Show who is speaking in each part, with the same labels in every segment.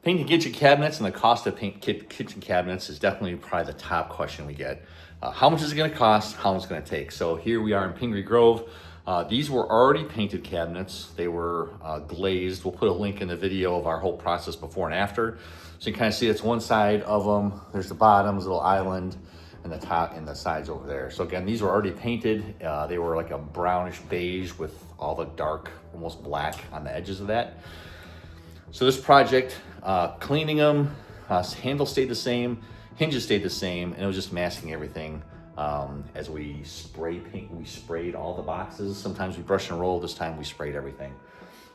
Speaker 1: Painting kitchen cabinets and the cost of kitchen cabinets is definitely probably the top question we get. How much is it going to cost? How long is it going to take? So here we are in Pingree Grove. These were already painted cabinets. They were glazed. We'll put a link in the video of our whole process before and after. So you can kind of see it's one side of them. There's the bottoms, little island, and the top and the sides over there. So again, these were already painted. They were like a brownish beige with all the dark, almost black on the edges of that. So this project, cleaning them, handle stayed the same, hinges stayed the same, and it was just masking everything as we spray paint. We sprayed all the boxes. Sometimes we brush and roll. This time we sprayed everything.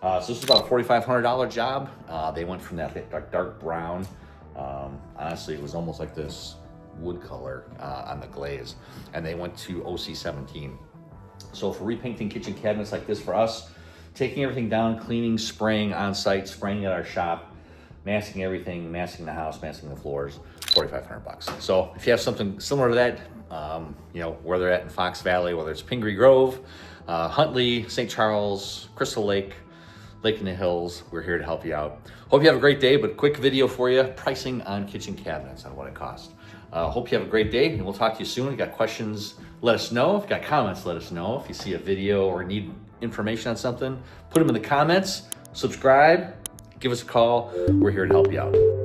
Speaker 1: So this is about a $4,500 job. They went from that dark brown. Honestly, it was almost like this wood color on the glaze, and they went to OC 17. So for repainting kitchen cabinets like this for us, taking everything down, cleaning, spraying on site, spraying at our shop, masking everything, masking the house, masking the floors, $4,500. So if you have something similar to that, you know, where they're at in Fox Valley, whether it's Pingree Grove, Huntley, St. Charles, Crystal Lake, Lake in the Hills, we're here to help you out. Hope you have a great day, but quick video for you, pricing on kitchen cabinets on what it costs. Hope you have a great day, and we'll talk to you soon. If you got questions, let us know. If you got comments, let us know. If you see a video or need information on something, put them in the comments, subscribe, give us a call. We're here to help you out.